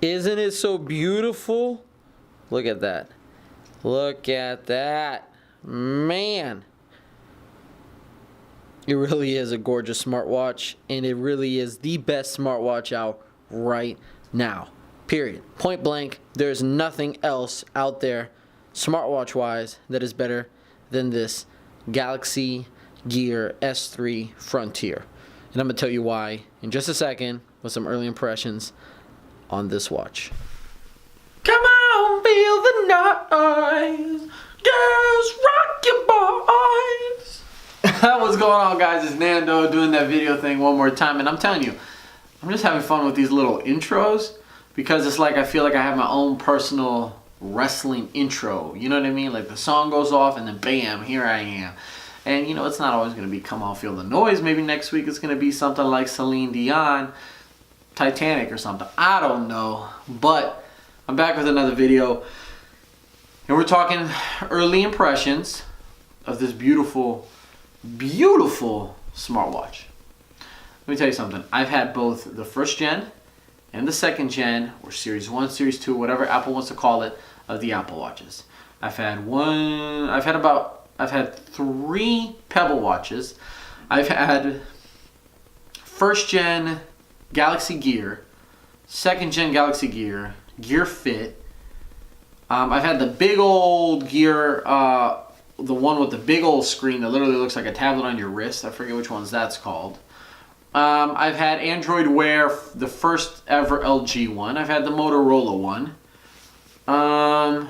Isn't it so beautiful? Look at that. Look at that. Man. It really is a gorgeous smartwatch, and it really is the best smartwatch out right now. Period. Point blank. There's nothing else out there smartwatch-wise that is better than this Galaxy Gear S3 Frontier. And I'm going to tell you why in just a second with some early impressions on this watch. Come on, feel the noise. Girls, rock your boys. What's going on, guys? It's Nando doing that video thing one more time. And I'm telling you, I'm just having fun with these little intros because it's like I feel like I have my own personal wrestling intro. You know what I mean? Like the song goes off and then bam, here I am. And you know, it's not always going to be Come On Feel the Noise. Maybe next week it's going to be something like Celine Dion, Titanic or something. I don't know. But I'm back with another video. And we're talking early impressions of this beautiful, beautiful smartwatch. Let me tell you something. I've had both the first gen and the second gen, or Series 1, Series 2, whatever Apple wants to call it, of the Apple Watches. I've had 3 Pebble watches. I've had first gen Galaxy Gear, second gen Galaxy Gear, Gear Fit. I've had the big old Gear, the one with the big old screen that literally looks like a tablet on your wrist. I forget which ones that's called. I've had Android Wear, the first ever LG one. I've had the Motorola one. I've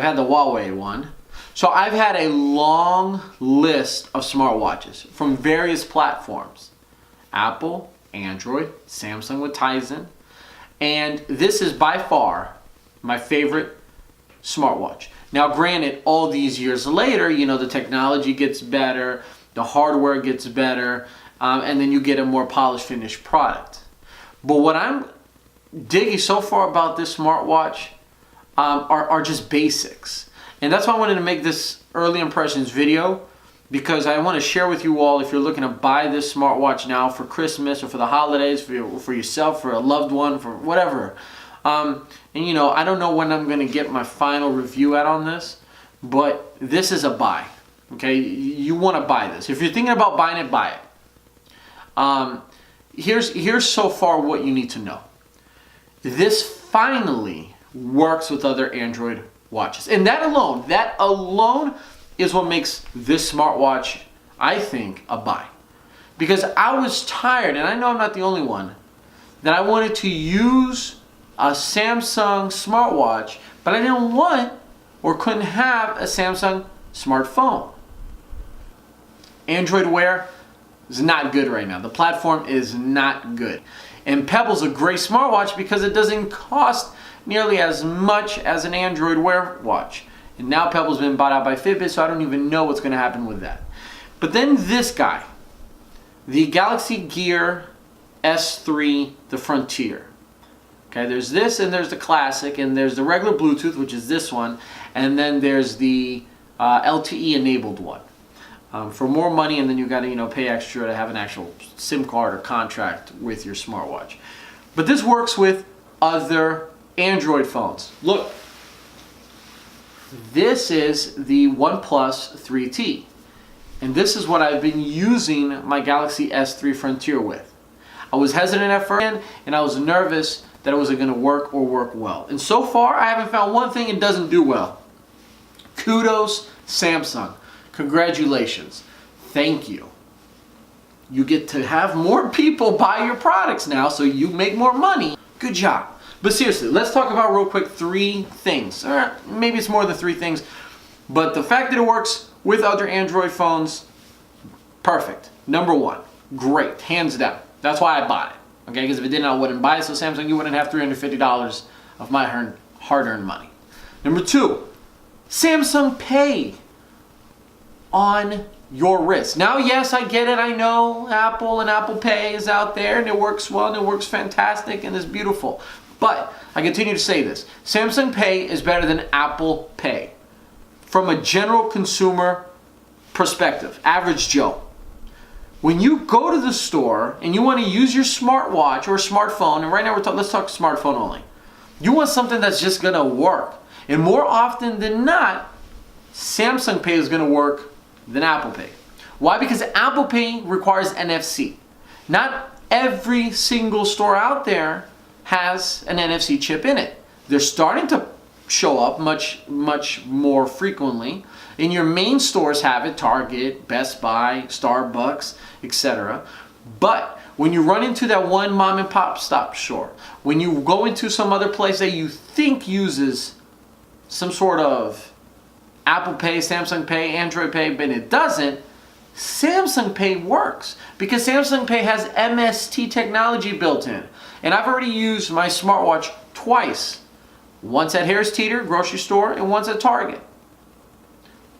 had the Huawei one. So I've had a long list of smartwatches from various platforms. Apple, Android, Samsung with Tizen. And this is by far my favorite smartwatch. Now granted, all these years later, you know, the technology gets better, the hardware gets better, and then you get a more polished finished product. But what I'm digging so far about this smartwatch are just basics. And that's why I wanted to make this early impressions video, because I want to share with you all, if you're looking to buy this smartwatch now for Christmas or for the holidays, for yourself, for a loved one, for whatever. And you know, I don't know when I'm going to get my final review out on this, but this is a buy. Okay, you want to buy this. If you're thinking about buying it, buy it. Here's so far what you need to know. This finally works with other Android watches, and that alone is what makes this smartwatch, I think, a buy. Because I was tired, and I know I'm not the only one, that I wanted to use a Samsung smartwatch, but I didn't want or couldn't have a Samsung smartphone. Android Wear is not good right now. The platform is not good. And Pebble's a great smartwatch because it doesn't cost nearly as much as an Android Wear watch. And now Pebble's been bought out by Fitbit, so I don't even know what's going to happen with that. But then this guy, the Galaxy Gear S3, the Frontier. Okay, there's this, and there's the Classic, and there's the regular Bluetooth, which is this one, and then there's the LTE enabled one. For more money, and then you got to, you know, pay extra to have an actual SIM card or contract with your smartwatch. But this works with other Android phones. Look, this is the OnePlus 3T, and this is what I've been using my Galaxy S3 Frontier with. I was hesitant at first, and I was nervous that it wasn't going to work or work well. And so far, I haven't found one thing it doesn't do well. Kudos, Samsung. Congratulations. Thank you. You get to have more people buy your products now, so you make more money. Good job. But seriously, let's talk about real quick 3 things. Or maybe it's more than 3 things. But the fact that it works with other Android phones, perfect. Number 1, great, hands down. That's why I bought it. Okay, because if it didn't, I wouldn't buy it. So Samsung, you wouldn't have $350 of my hard-earned money. Number 2, Samsung Pay on your wrist. Now, yes, I get it. I know Apple and Apple Pay is out there, and it works well, and it works fantastic, and it's beautiful. But I continue to say this. Samsung Pay is better than Apple Pay from a general consumer perspective, average Joe. when you go to the store and you want to use your smartwatch or smartphone, and right now let's talk smartphone only. You want something that's just going to work. And more often than not, Samsung Pay is going to work than Apple Pay. Why? Because Apple Pay requires NFC. Not every single store out there has an NFC chip in it. They're starting to show up much more frequently. And your main stores have it, Target, Best Buy, Starbucks, etc. But when you run into that one mom and pop stop store, when you go into some other place that you think uses some sort of Apple Pay, Samsung Pay, Android Pay, but it doesn't, Samsung Pay works because Samsung Pay has MST technology built in. And I've already used my smartwatch twice. Once at Harris Teeter grocery store and once at Target.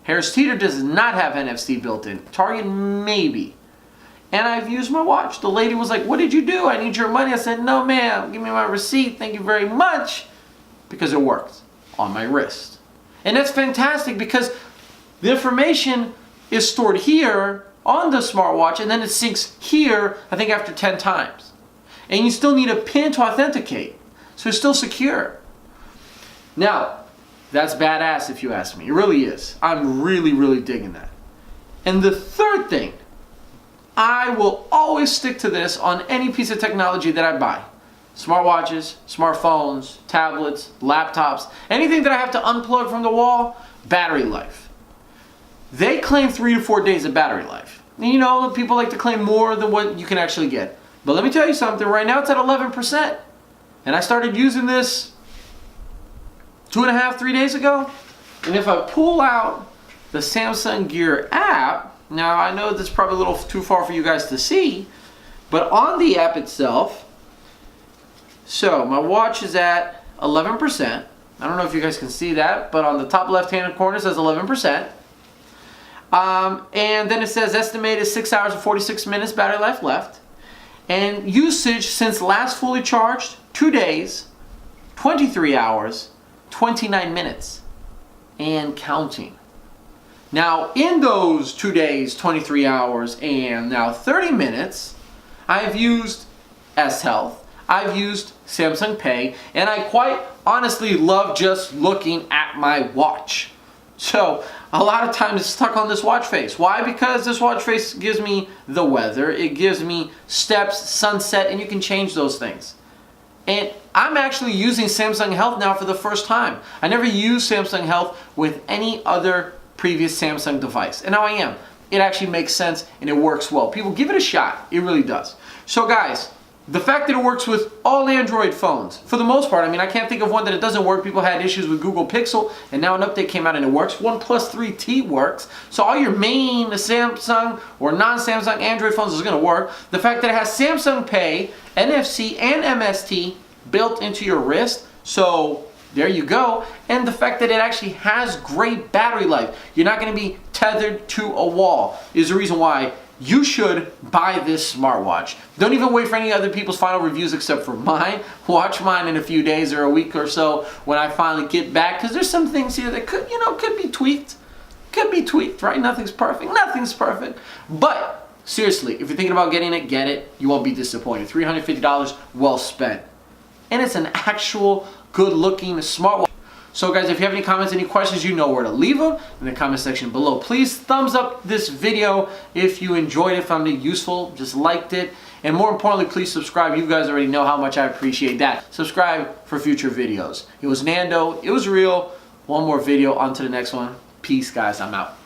Harris Teeter does not have NFC built in. Target maybe. And I've used my watch. The lady was like, "What did you do? I need your money." I said, "No ma'am, give me my receipt. Thank you very much." Because it worked on my wrist. And that's fantastic because the information is stored here on the smartwatch and then it syncs here, I think after 10 times. And you still need a PIN to authenticate. So it's still secure. Now, that's badass if you ask me. It really is. I'm really digging that. And the third thing, I will always stick to this on any piece of technology that I buy. Smartwatches, smartphones, tablets, laptops, anything that I have to unplug from the wall, battery life. They claim 3 to 4 days of battery life. And you know, people like to claim more than what you can actually get. But let me tell you something, right now it's at 11%. And I started using this 2.5, 3 days ago. And if I pull out the Samsung Gear app, now I know this is probably a little too far for you guys to see, but on the app itself, so my watch is at 11%. I don't know if you guys can see that, but on the top left-hand corner it says 11%. And then it says estimated 6 hours and 46 minutes battery life left. And usage since last fully charged, 2 days, 23 hours, 29 minutes, and counting. Now, in those 2 days, 23 hours, and now 30 minutes, I've used S Health, I've used Samsung Pay, and I quite honestly love just looking at my watch. So, a lot of times it's stuck on this watch face. Why? Because this watch face gives me the weather, it gives me steps, sunset, and you can change those things. And I'm actually using Samsung Health now for the first time. I never used Samsung Health with any other previous Samsung device. And now I am. It actually makes sense and it works well. People, give it a shot. It really does. So guys, the fact that it works with all Android phones, for the most part, I mean, I can't think of one that it doesn't work. People had issues with Google Pixel, and now an update came out and it works. OnePlus 3T works. So all your main Samsung or non-Samsung Android phones is going to work. The fact that it has Samsung Pay, NFC, and MST built into your wrist, so there you go. And the fact that it actually has great battery life, you're not going to be tethered to a wall, is the reason why you should buy this smartwatch. Don't even wait for any other people's final reviews except for mine. Watch mine in a few days or a week or so when I finally get back, because there's some things here that could be tweaked. Could be tweaked, right? Nothing's perfect. Nothing's perfect. But seriously, if you're thinking about getting it, get it. You won't be disappointed. $350 well spent. And it's an actual good-looking smartwatch. So guys, if you have any comments, any questions, you know where to leave them in the comment section below. Please thumbs up this video if you enjoyed it, found it useful, just liked it. And more importantly, please subscribe. You guys already know how much I appreciate that. Subscribe for future videos. It was Nando. It was real. One more video. On to the next one. Peace, guys. I'm out.